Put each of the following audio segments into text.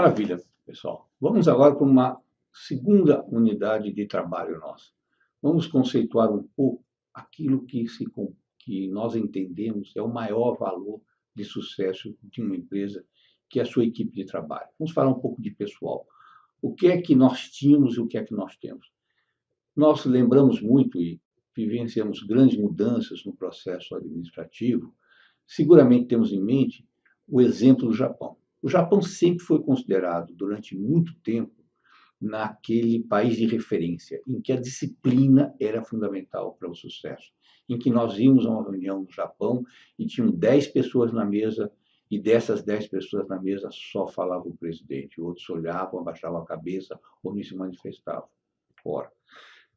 Maravilha, pessoal. Vamos agora para uma segunda unidade de trabalho nossa. Vamos conceituar um pouco aquilo que nós entendemos é o maior valor de sucesso de uma empresa, que é a sua equipe de trabalho. Vamos falar um pouco de pessoal. O que é que nós tínhamos e o que é que nós temos? Nós lembramos muito e vivenciamos grandes mudanças no processo administrativo. Seguramente temos em mente o exemplo do Japão. O Japão sempre foi considerado, durante muito tempo, naquele país de referência, em que a disciplina era fundamental para o sucesso. Em que nós íamos a uma reunião no Japão e tinham 10 pessoas na mesa, e dessas 10 pessoas na mesa só falava o presidente. Outros olhavam, abaixavam a cabeça ou nem se manifestavam. Ora,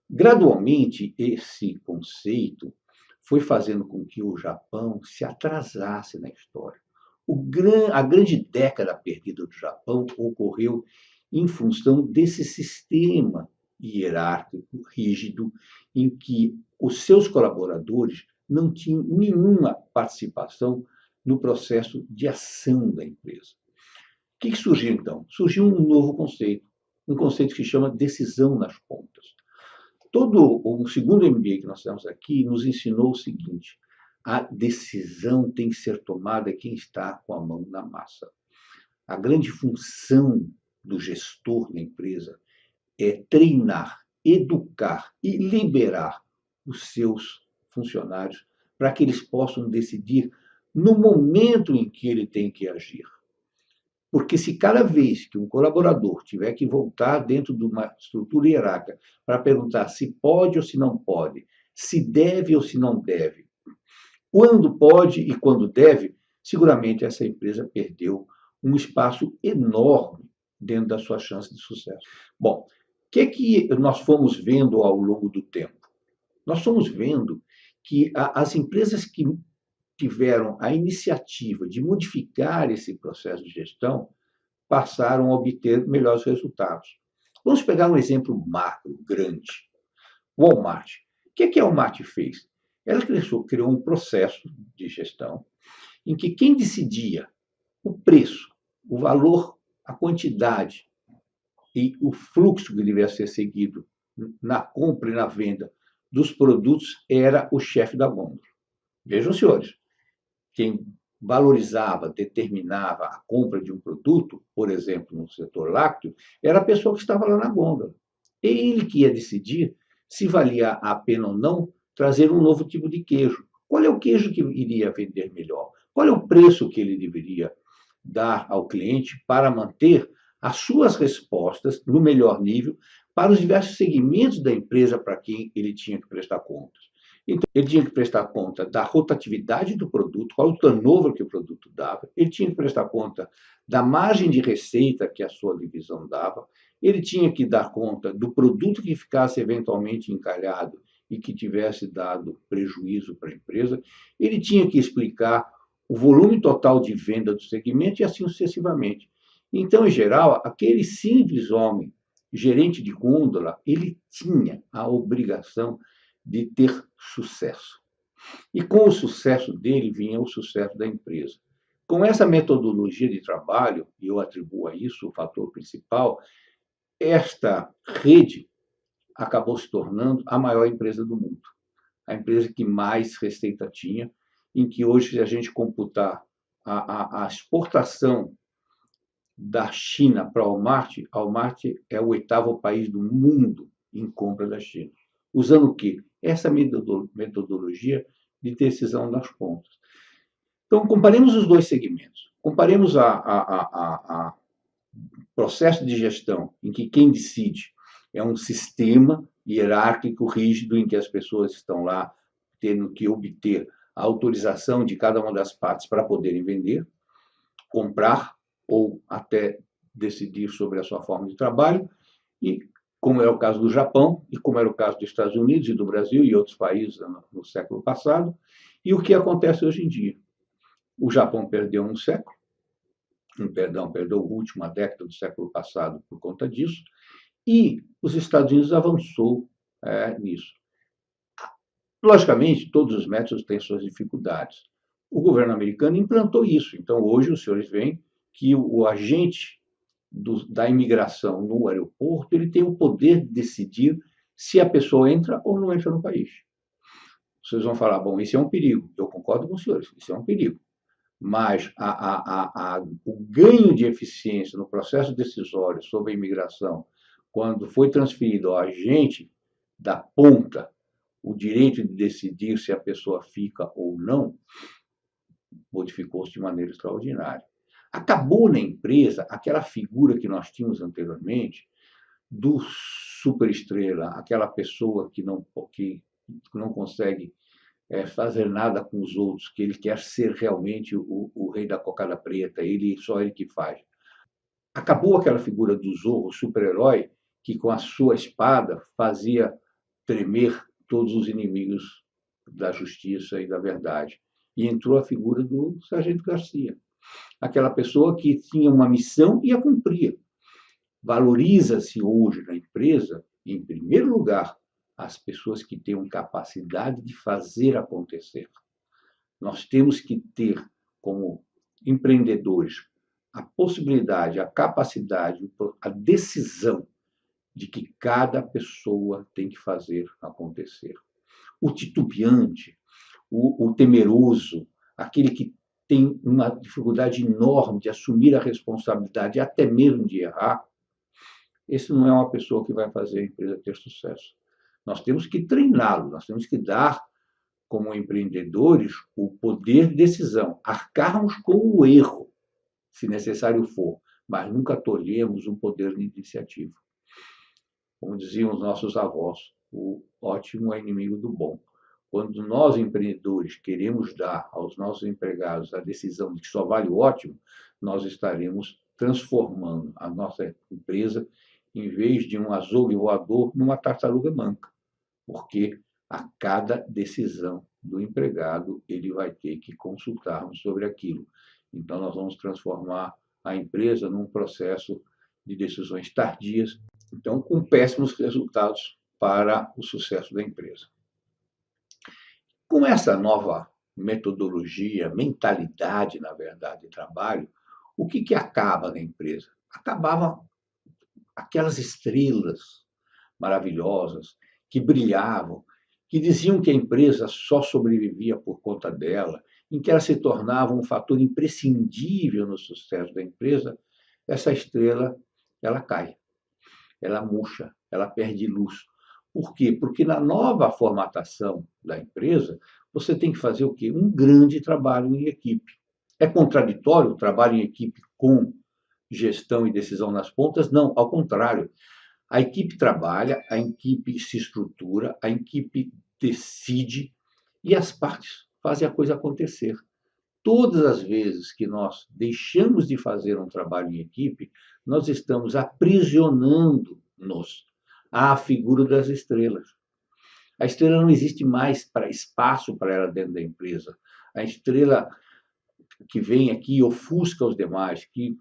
gradualmente, esse conceito foi fazendo com que o Japão se atrasasse na história. A grande década perdida do Japão ocorreu em função desse sistema hierárquico rígido em que os seus colaboradores não tinham nenhuma participação no processo de ação da empresa. O que surgiu, então? Surgiu um novo conceito, um conceito que se chama decisão nas pontas. Todo o segundo MBA que nós temos aqui nos ensinou o seguinte: a decisão tem que ser tomada quem está com a mão na massa. A grande função do gestor da empresa é treinar, educar e liberar os seus funcionários para que eles possam decidir no momento em que ele tem que agir. Porque se cada vez que um colaborador tiver que voltar dentro de uma estrutura hierárquica para perguntar se pode ou se não pode, se deve ou se não deve, quando pode e quando deve, seguramente essa empresa perdeu um espaço enorme dentro da sua chance de sucesso. Bom, o que nós fomos vendo ao longo do tempo? Nós fomos vendo que as empresas que tiveram a iniciativa de modificar esse processo de gestão passaram a obter melhores resultados. Vamos pegar um exemplo macro, grande. Walmart. O que a Walmart fez? Ela criou um processo de gestão em que quem decidia o preço, o valor, a quantidade e o fluxo que deveria ser seguido na compra e na venda dos produtos era o chefe da gôndola. Vejam, senhores, quem valorizava, determinava a compra de um produto, por exemplo, no setor lácteo, era a pessoa que estava lá na gôndola. Ele que ia decidir se valia a pena ou não trazer um novo tipo de queijo. Qual é o queijo que iria vender melhor? Qual é o preço que ele deveria dar ao cliente para manter as suas respostas no melhor nível para os diversos segmentos da empresa para quem ele tinha que prestar contas? Então, ele tinha que prestar conta da rotatividade do produto, qual o turnover que o produto dava, ele tinha que prestar conta da margem de receita que a sua divisão dava, ele tinha que dar conta do produto que ficasse eventualmente encalhado e que tivesse dado prejuízo para a empresa, ele tinha que explicar o volume total de venda do segmento e assim sucessivamente. Então, em geral, aquele simples homem, gerente de gôndola, ele tinha a obrigação de ter sucesso. E com o sucesso dele vinha o sucesso da empresa. Com essa metodologia de trabalho, e eu atribuo a isso o fator principal, esta rede acabou se tornando a maior empresa do mundo. A empresa que mais receita tinha, em que hoje, se a gente computar a exportação da China para a Walmart é o 8º país do mundo em compra da China. Usando o quê? Essa metodologia de decisão nas pontas. Então, comparemos os dois segmentos. Comparemos a processo de gestão, em que quem decide é um sistema hierárquico rígido, em que as pessoas estão lá tendo que obter a autorização de cada uma das partes para poderem vender, comprar ou até decidir sobre a sua forma de trabalho, e como é o caso do Japão, e como era o caso dos Estados Unidos e do Brasil e outros países no século passado, e o que acontece hoje em dia. O Japão perdeu um século, perdeu a última década do século passado por conta disso, e os Estados Unidos avançou nisso. Logicamente, todos os métodos têm suas dificuldades. O governo americano implantou isso, então hoje os senhores veem que o agente da imigração no aeroporto, ele tem o poder de decidir se a pessoa entra ou não entra no país. Vocês vão falar, bom, isso é um perigo. Eu concordo com os senhores, isso é um perigo. Mas o ganho de eficiência no processo decisório sobre a imigração, quando foi transferido ao agente da ponta o direito de decidir se a pessoa fica ou não, modificou-se de maneira extraordinária. Acabou na empresa aquela figura que nós tínhamos anteriormente do superestrela, aquela pessoa que não consegue fazer nada com os outros, que ele quer ser realmente o rei da cocada preta, só ele que faz. Acabou aquela figura do Zorro, super-herói, que com a sua espada fazia tremer todos os inimigos da justiça e da verdade. E entrou a figura do Sargento Garcia, aquela pessoa que tinha uma missão e a cumpria. Valoriza-se hoje na empresa, em primeiro lugar, as pessoas que tenham capacidade de fazer acontecer. Nós temos que ter, como empreendedores, a possibilidade, a capacidade, a decisão de que cada pessoa tem que fazer acontecer. O titubeante, o temeroso, aquele que tem uma dificuldade enorme de assumir a responsabilidade, até mesmo de errar, esse não é uma pessoa que vai fazer a empresa ter sucesso. Nós temos que treiná-lo, nós temos que dar, como empreendedores, o poder de decisão, arcarmos com o erro, se necessário for, mas nunca tolhemos o poder de iniciativa. Como diziam os nossos avós, o ótimo é inimigo do bom. Quando nós, empreendedores, queremos dar aos nossos empregados a decisão de que só vale o ótimo, nós estaremos transformando a nossa empresa, em vez de um azougue voador, numa tartaruga manca. Porque a cada decisão do empregado, ele vai ter que consultarmos sobre aquilo. Então, nós vamos transformar a empresa num processo de decisões tardias, então, com péssimos resultados para o sucesso da empresa. Com essa nova metodologia, mentalidade, na verdade, de trabalho, o que acaba na empresa? Acabavam aquelas estrelas maravilhosas que brilhavam, que diziam que a empresa só sobrevivia por conta dela, em que ela se tornava um fator imprescindível no sucesso da empresa. Essa estrela, ela cai, ela murcha, ela perde luz. Por quê? Porque na nova formatação da empresa, você tem que fazer o quê? Um grande trabalho em equipe. É contraditório o trabalho em equipe com gestão e decisão nas pontas? Não, ao contrário. A equipe trabalha, a equipe se estrutura, a equipe decide e as partes fazem a coisa acontecer. Todas as vezes que nós deixamos de fazer um trabalho em equipe, nós estamos aprisionando-nos à figura das estrelas. A estrela não existe mais para espaço para ela dentro da empresa. A estrela que vem aqui ofusca os demais, que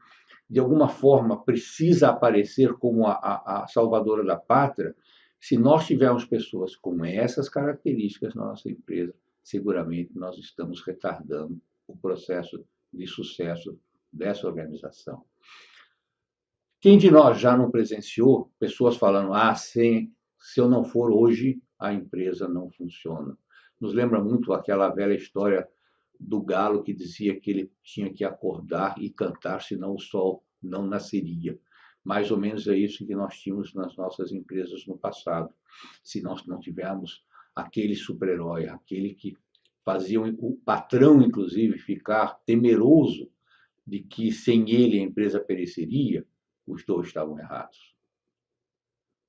de alguma forma precisa aparecer como a salvadora da pátria. Se nós tivermos pessoas com essas características na nossa empresa, seguramente nós estamos retardando o processo de sucesso dessa organização. Quem de nós já não presenciou pessoas falando, se eu não for hoje, a empresa não funciona? Nos lembra muito aquela velha história do galo que dizia que ele tinha que acordar e cantar, senão o sol não nasceria. Mais ou menos é isso que nós tínhamos nas nossas empresas no passado. Se nós não tivermos aquele super-herói, aquele que fazia o patrão, inclusive, ficar temeroso de que sem ele a empresa pereceria, os dois estavam errados.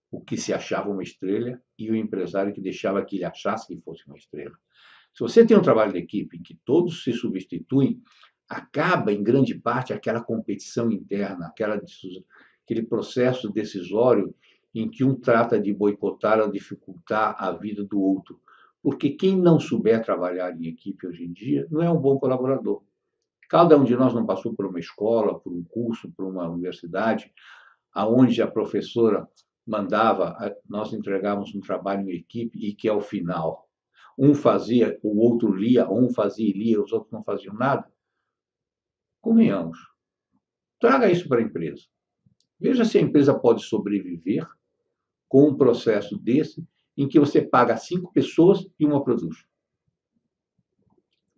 O que se achava uma estrela e o empresário que deixava que ele achasse que fosse uma estrela. Se você tem um trabalho de equipe em que todos se substituem, acaba, em grande parte, aquela competição interna, aquele processo decisório em que um trata de boicotar ou dificultar a vida do outro. Porque quem não souber trabalhar em equipe hoje em dia não é um bom colaborador. Cada um de nós não passou por uma escola, por um curso, por uma universidade, aonde a professora mandava, nós entregávamos um trabalho em equipe e que, ao final, um fazia, o outro lia, um fazia e lia, os outros não faziam nada. Convenhamos. Traga isso para a empresa. Veja se a empresa pode sobreviver com um processo desse, em que você paga 5 pessoas e uma produz.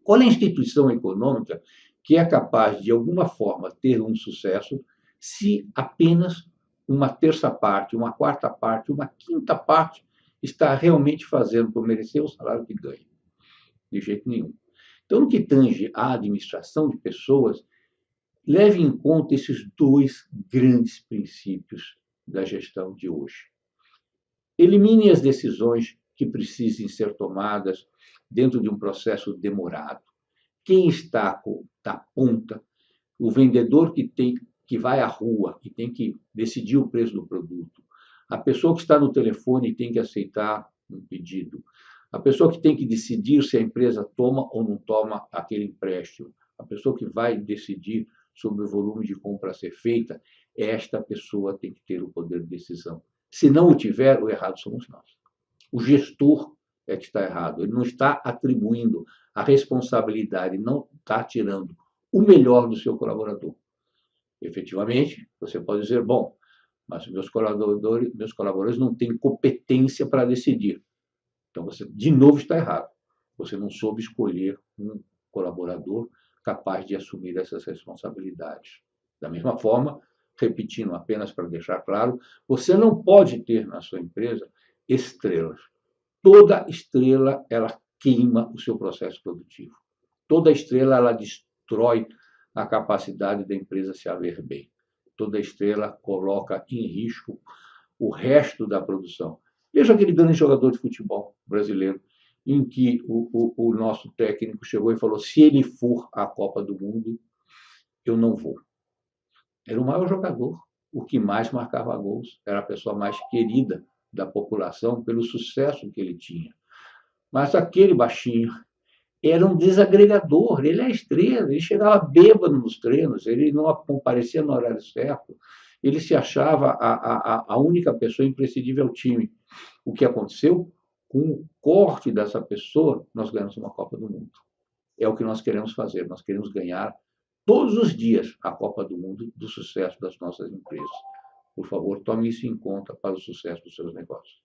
Qual é a instituição econômica que é capaz, de alguma forma, ter um sucesso se apenas uma terça parte, uma quarta parte, uma quinta parte está realmente fazendo por merecer o salário que ganha? De jeito nenhum. Então, no que tange à administração de pessoas, leve em conta esses dois grandes princípios da gestão de hoje. Elimine as decisões que precisem ser tomadas dentro de um processo demorado. Quem está da ponta, o vendedor que vai à rua e tem que decidir o preço do produto, a pessoa que está no telefone e tem que aceitar um pedido, a pessoa que tem que decidir se a empresa toma ou não toma aquele empréstimo, a pessoa que vai decidir sobre o volume de compra a ser feita, esta pessoa tem que ter o poder de decisão. Se não o tiver, o errado somos nós. O gestor é que está errado. Ele não está atribuindo a responsabilidade, não está tirando o melhor do seu colaborador. Efetivamente, você pode dizer, bom, mas meus colaboradores não têm competência para decidir. Então, você, de novo, está errado. Você não soube escolher um colaborador capaz de assumir essas responsabilidades. Da mesma forma, repetindo apenas para deixar claro, você não pode ter na sua empresa estrelas. Toda estrela, ela queima o seu processo produtivo. Toda estrela, ela destrói a capacidade da empresa se haver bem. Toda estrela coloca em risco o resto da produção. Veja aquele grande jogador de futebol brasileiro, em que o nosso técnico chegou e falou: se ele for à Copa do Mundo, eu não vou. Era o maior jogador, o que mais marcava gols, era a pessoa mais querida da população pelo sucesso que ele tinha. Mas aquele baixinho era um desagregador, ele é a estrela, ele chegava bêbado nos treinos, ele não comparecia no horário certo, ele se achava a única pessoa imprescindível ao time. O que aconteceu? Com o corte dessa pessoa, nós ganhamos uma Copa do Mundo. É o que nós queremos fazer, nós queremos ganhar todos os dias a Copa do Mundo do sucesso das nossas empresas. Por favor, tome isso em conta para o sucesso dos seus negócios.